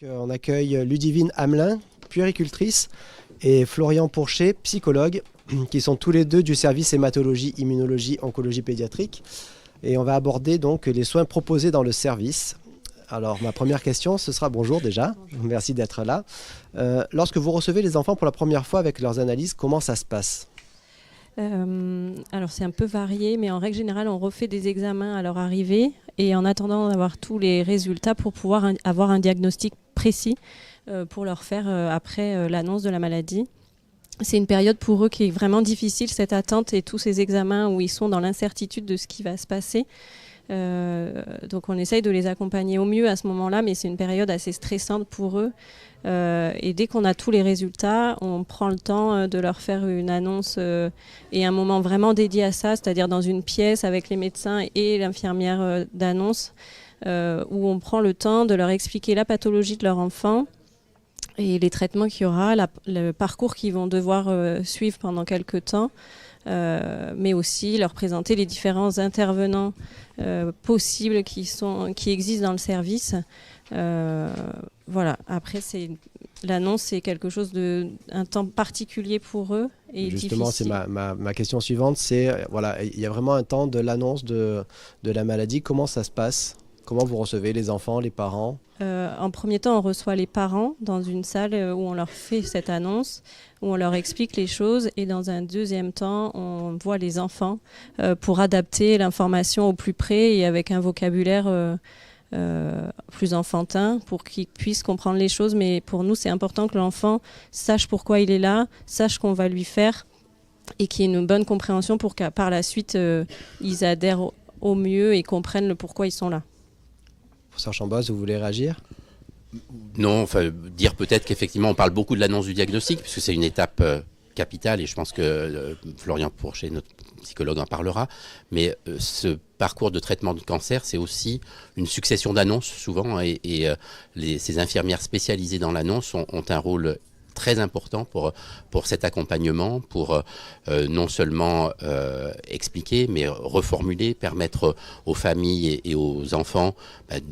On accueille Ludivine Hamelin, puéricultrice, et Florian Pourchet, psychologue, qui sont tous les deux du service hématologie, immunologie, oncologie pédiatrique. Et on va aborder donc les soins proposés dans le service. Alors ma première question, ce sera bonjour déjà, merci d'être là. Lorsque vous recevez les enfants pour la première fois avec leurs analyses, comment ça se passe ? Alors c'est un peu varié, mais en règle générale, on refait des examens à leur arrivée et en attendant d'avoir tous les résultats pour pouvoir avoir un diagnostic précis pour leur faire après l'annonce de la maladie. C'est une période pour eux qui est vraiment difficile, cette attente et tous ces examens où ils sont dans l'incertitude de ce qui va se passer. Donc on essaye de les accompagner au mieux à ce moment-là, mais c'est une période assez stressante pour eux. Et dès qu'on a tous les résultats, on prend le temps de leur faire une annonce et un moment vraiment dédié à ça, c'est-à-dire dans une pièce avec les médecins et l'infirmière d'annonce, où on prend le temps de leur expliquer la pathologie de leur enfant et les traitements qu'il y aura, le parcours qu'ils vont devoir suivre pendant quelques temps. Mais aussi leur présenter les différents intervenants possibles qui existent dans le service. Voilà. Après, l'annonce, c'est quelque chose un temps particulier pour eux et justement, difficile. c'est ma question suivante. C'est voilà, il y a vraiment un temps de l'annonce de la maladie. Comment ça se passe ? Comment vous recevez les enfants, les parents ? En premier temps, on reçoit les parents dans une salle où on leur fait cette annonce, où on leur explique les choses. Et dans un deuxième temps, on voit les enfants pour adapter l'information au plus près et avec un vocabulaire plus enfantin pour qu'ils puissent comprendre les choses. Mais pour nous, c'est important que l'enfant sache pourquoi il est là, sache qu'on va lui faire et qu'il y ait une bonne compréhension pour qu'à par la suite, ils adhèrent au mieux et comprennent le pourquoi ils sont là. Professeur Chambos, vous voulez réagir ? Non, enfin, dire peut-être qu'effectivement on parle beaucoup de l'annonce du diagnostic, puisque c'est une étape capitale, et je pense que Florian Pourchet, notre psychologue, en parlera. Mais ce parcours de traitement de cancer, c'est aussi une succession d'annonces souvent, et ces infirmières spécialisées dans l'annonce ont un rôle très important pour cet accompagnement, pour non seulement expliquer, mais reformuler, permettre aux familles et aux enfants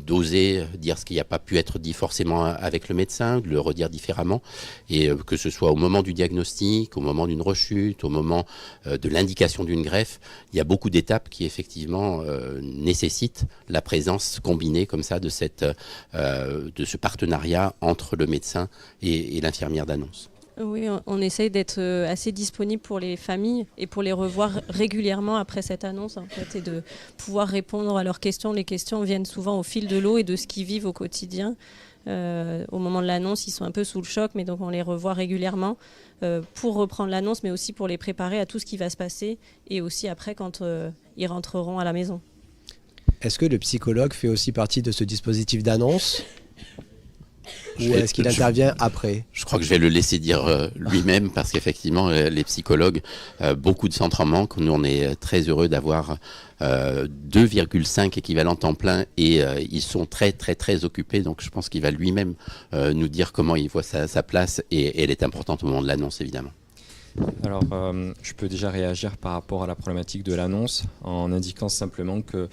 d'oser dire ce qui n'a pas pu être dit forcément avec le médecin, de le redire différemment, et que ce soit au moment du diagnostic, au moment d'une rechute, au moment de l'indication d'une greffe, il y a beaucoup d'étapes qui effectivement nécessitent la présence combinée comme ça de ce partenariat entre le médecin et l'infirmière d'annonce. Oui, on essaye d'être assez disponible pour les familles et pour les revoir régulièrement après cette annonce en fait, et de pouvoir répondre à leurs questions. Les questions viennent souvent au fil de l'eau et de ce qu'ils vivent au quotidien. Au moment de l'annonce, ils sont un peu sous le choc, mais donc on les revoit régulièrement pour reprendre l'annonce, mais aussi pour les préparer à tout ce qui va se passer et aussi après quand ils rentreront à la maison. Est-ce que le psychologue fait aussi partie de ce dispositif d'annonce ? Ou est-ce qu'il intervient après ? Je crois que je vais le laisser dire lui-même parce qu'effectivement, les psychologues, beaucoup de centres en manquent. Nous, on est très heureux d'avoir 2,5 équivalents temps plein et ils sont très, très, très occupés. Donc, je pense qu'il va lui-même nous dire comment il voit sa place et elle est importante au moment de l'annonce, évidemment. Alors, je peux déjà réagir par rapport à la problématique de l'annonce en indiquant simplement que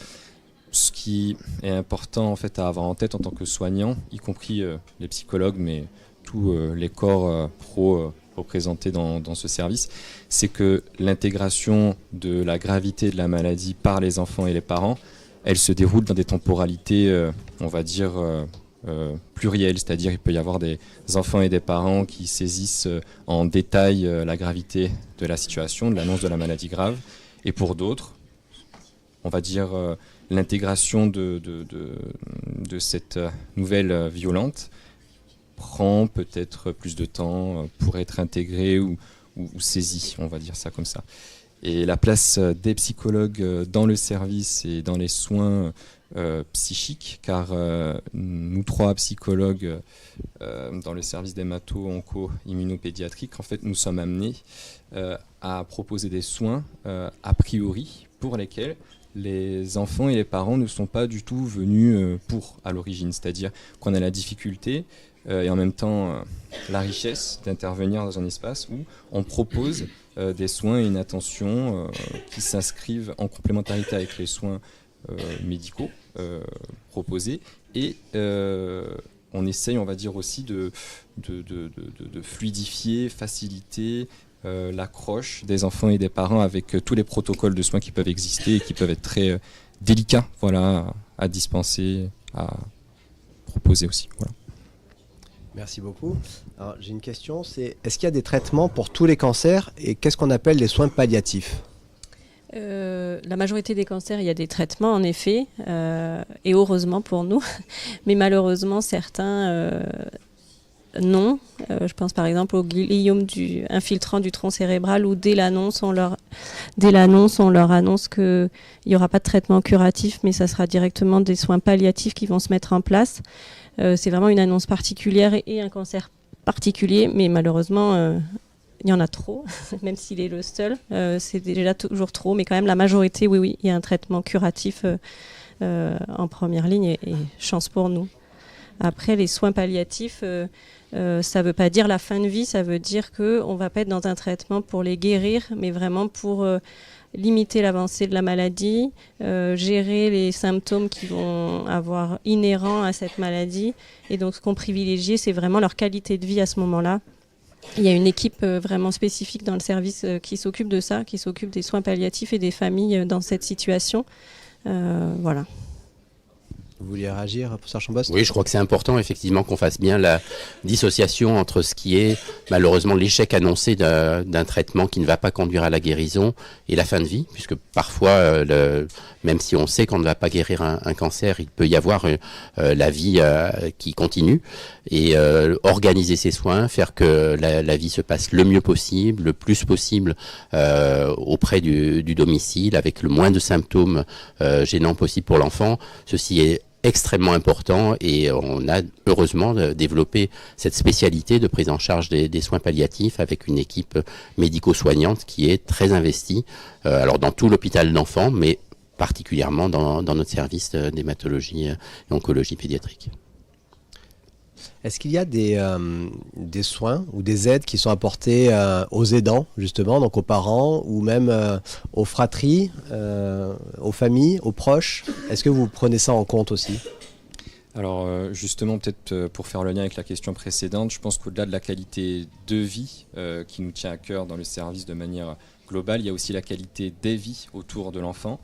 ce qui est important en fait à avoir en tête en tant que soignant, y compris les psychologues, mais tous les corps pro représentés dans ce service, c'est que l'intégration de la gravité de la maladie par les enfants et les parents, elle se déroule dans des temporalités, on va dire, plurielles, c'est-à-dire il peut y avoir des enfants et des parents qui saisissent en détail la gravité de la situation, de l'annonce de la maladie grave, et pour d'autres, on va dire l'intégration de cette nouvelle violente prend peut-être plus de temps pour être intégrée ou saisie, on va dire ça comme ça. Et la place des psychologues dans le service et dans les soins psychiques, car nous trois psychologues dans le service d'hémato-onco-immunopédiatrique, en fait, nous sommes amenés à proposer des soins a priori pour lesquels les enfants et les parents ne sont pas du tout venus pour à l'origine, c'est-à-dire qu'on a la difficulté et en même temps la richesse d'intervenir dans un espace où on propose des soins et une attention qui s'inscrivent en complémentarité avec les soins médicaux proposés et on essaye, on va dire aussi, de fluidifier, faciliter l'accroche des enfants et des parents avec tous les protocoles de soins qui peuvent exister et qui peuvent être très délicats, voilà, à dispenser, à proposer aussi. Voilà. Merci beaucoup. Alors, j'ai une question, c'est est-ce qu'il y a des traitements pour tous les cancers et qu'est-ce qu'on appelle les soins palliatifs ? La majorité des cancers, il y a des traitements en effet, et heureusement pour nous, mais malheureusement certains non. Je pense par exemple au gliome infiltrant du tronc cérébral où dès l'annonce, on leur annonce qu'il n'y aura pas de traitement curatif, mais ça sera directement des soins palliatifs qui vont se mettre en place. C'est vraiment une annonce particulière et un cancer particulier, mais malheureusement, il y en a trop, même s'il est le seul. C'est déjà toujours trop, mais quand même la majorité, oui, il y a un traitement curatif en première ligne et chance pour nous. Après, les soins palliatifs, ça ne veut pas dire la fin de vie, ça veut dire qu'on ne va pas être dans un traitement pour les guérir, mais vraiment pour limiter l'avancée de la maladie, gérer les symptômes qui vont avoir inhérents à cette maladie. Et donc, ce qu'on privilégie, c'est vraiment leur qualité de vie à ce moment-là. Il y a une équipe vraiment spécifique dans le service qui s'occupe de ça, qui s'occupe des soins palliatifs et des familles dans cette situation. Voilà. Vous vouliez réagir, professeur Chambost ? Oui, je crois que c'est important effectivement qu'on fasse bien la dissociation entre ce qui est malheureusement l'échec annoncé d'un traitement qui ne va pas conduire à la guérison et la fin de vie, puisque parfois, même si on sait qu'on ne va pas guérir un cancer, il peut y avoir la vie qui continue et organiser ses soins, faire que la vie se passe le mieux possible, le plus possible auprès du domicile, avec le moins de symptômes gênants possible pour l'enfant. Ceci est extrêmement important et on a heureusement développé cette spécialité de prise en charge des soins palliatifs avec une équipe médico-soignante qui est très investie, alors dans tout l'hôpital d'enfants, mais particulièrement dans notre service d'hématologie et oncologie pédiatrique. Est-ce qu'il y a des soins ou des aides qui sont apportées aux aidants, justement, donc aux parents ou même aux fratries, aux familles, aux proches ? Est-ce que vous prenez ça en compte aussi ? Alors justement, peut-être pour faire le lien avec la question précédente, je pense qu'au-delà de la qualité de vie qui nous tient à cœur dans le service de manière globale, il y a aussi la qualité des vies autour de l'enfant,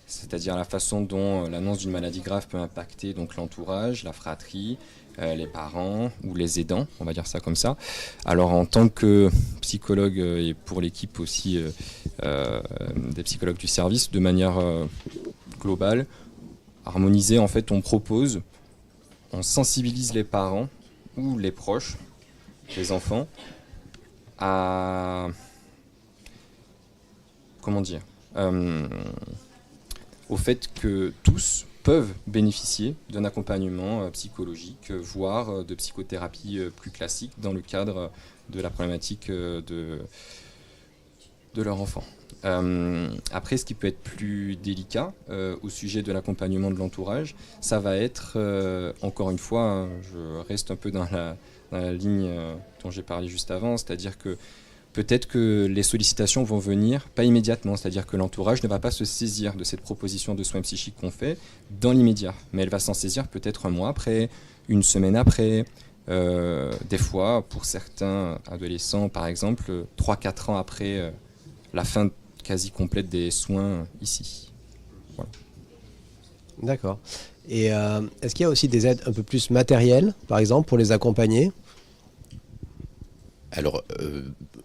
c'est-à-dire la façon dont l'annonce d'une maladie grave peut impacter donc l'entourage, la fratrie, les parents ou les aidants, on va dire ça comme ça. Alors en tant que psychologue et pour l'équipe aussi des psychologues du service, de manière globale, harmonisée, en fait, on sensibilise les parents ou les proches des enfants à au fait que tous peuvent bénéficier d'un accompagnement psychologique, voire de psychothérapie plus classique dans le cadre de la problématique de leur enfant. Après, ce qui peut être plus délicat au sujet de l'accompagnement de l'entourage, ça va être, encore une fois, je reste un peu dans la ligne dont j'ai parlé juste avant, c'est-à-dire que peut-être que les sollicitations vont venir pas immédiatement, c'est-à-dire que l'entourage ne va pas se saisir de cette proposition de soins psychiques qu'on fait dans l'immédiat, mais elle va s'en saisir peut-être un mois après, une semaine après, des fois pour certains adolescents par exemple, 3-4 ans après la fin quasi complète des soins ici. Voilà. D'accord. Et est-ce qu'il y a aussi des aides un peu plus matérielles, par exemple, pour les accompagner ? Alors,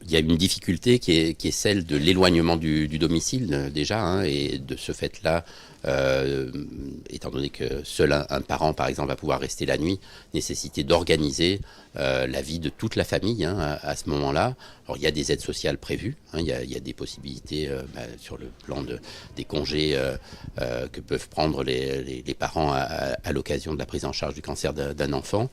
il y a une difficulté qui est celle de l'éloignement du domicile déjà, hein, et de ce fait-là, étant donné que seul un parent, par exemple, va pouvoir rester la nuit, nécessité d'organiser la vie de toute la famille à ce moment-là. Alors, il y a des aides sociales prévues, hein, il y a des possibilités sur le plan des congés que peuvent prendre les parents à l'occasion de la prise en charge du cancer d'un enfant.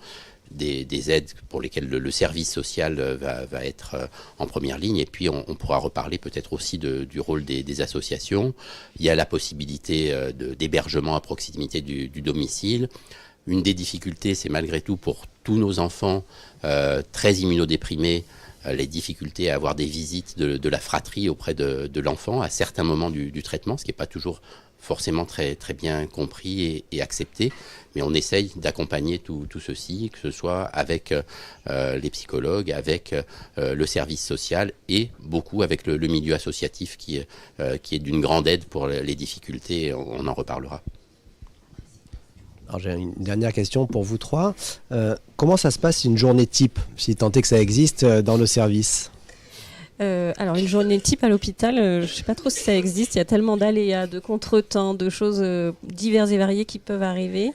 Des aides pour lesquelles le service social va être en première ligne, et puis on pourra reparler peut-être aussi du rôle des associations. Il y a la possibilité d'hébergement à proximité du domicile. Une des difficultés, c'est malgré tout pour tous nos enfants très immunodéprimés, les difficultés à avoir des visites de la fratrie auprès de l'enfant à certains moments du traitement, ce qui n'est pas toujours forcément très, très bien compris et accepté, mais on essaye d'accompagner tout ceci, que ce soit avec les psychologues, avec le service social et beaucoup avec le milieu associatif qui est d'une grande aide pour les difficultés, on en reparlera. Alors j'ai une dernière question pour vous trois. Comment ça se passe une journée type, si tant est que ça existe dans le service ? Alors une journée type à l'hôpital, je ne sais pas trop si ça existe, il y a tellement d'aléas, de contretemps, de choses diverses et variées qui peuvent arriver.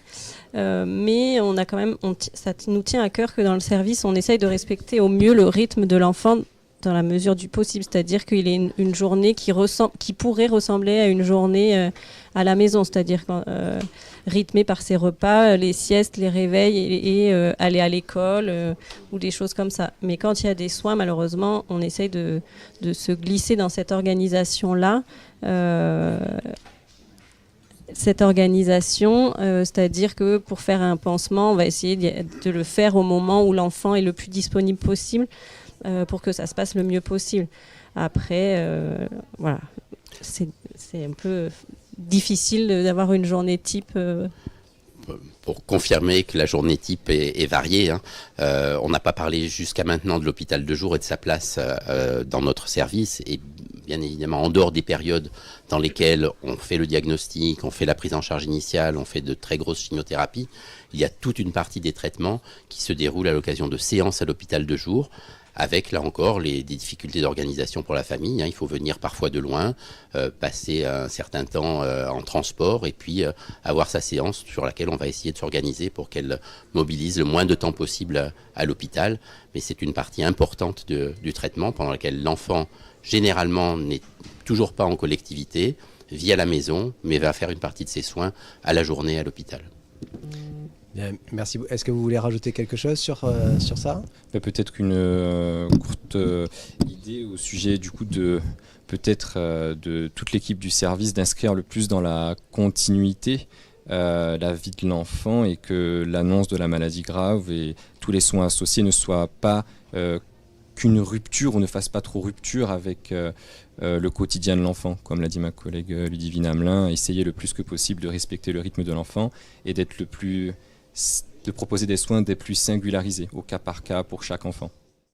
Mais on a quand même, ça nous tient à cœur que dans le service, on essaye de respecter au mieux le rythme de l'enfant dans la mesure du possible. C'est-à-dire qu'il est une journée qui pourrait ressembler à une journée à la maison, c'est-à-dire rythmée par ses repas, les siestes, les réveils et aller à l'école ou des choses comme ça. Mais quand il y a des soins, malheureusement, on essaye de se glisser dans cette organisation-là. Cette organisation, c'est-à-dire que pour faire un pansement, on va essayer de le faire au moment où l'enfant est le plus disponible possible pour que ça se passe le mieux possible. Après, voilà, c'est un peu difficile d'avoir une journée type. Pour confirmer que la journée type est variée, hein. On n'a pas parlé jusqu'à maintenant de l'hôpital de jour et de sa place dans notre service, et bien évidemment en dehors des périodes dans lesquelles on fait le diagnostic, on fait la prise en charge initiale, on fait de très grosses chimiothérapies, il y a toute une partie des traitements qui se déroulent à l'occasion de séances à l'hôpital de jour, avec là encore des difficultés d'organisation pour la famille, hein. Il faut venir parfois de loin, passer un certain temps en transport et puis avoir sa séance sur laquelle on va essayer de s'organiser pour qu'elle mobilise le moins de temps possible à l'hôpital. Mais c'est une partie importante du traitement pendant laquelle l'enfant généralement n'est toujours pas en collectivité, vit à la maison, mais va faire une partie de ses soins à la journée à l'hôpital. Bien, merci. Est-ce que vous voulez rajouter quelque chose sur ça ? Peut-être qu'une courte idée au sujet du coup de toute l'équipe du service d'inscrire le plus dans la continuité la vie de l'enfant, et que l'annonce de la maladie grave et tous les soins associés ne soient pas qu'une rupture ou ne fasse pas trop rupture avec le quotidien de l'enfant. Comme l'a dit ma collègue Ludivine Hamelin, essayer le plus que possible de respecter le rythme de l'enfant et de proposer des soins des plus singularisés, au cas par cas pour chaque enfant.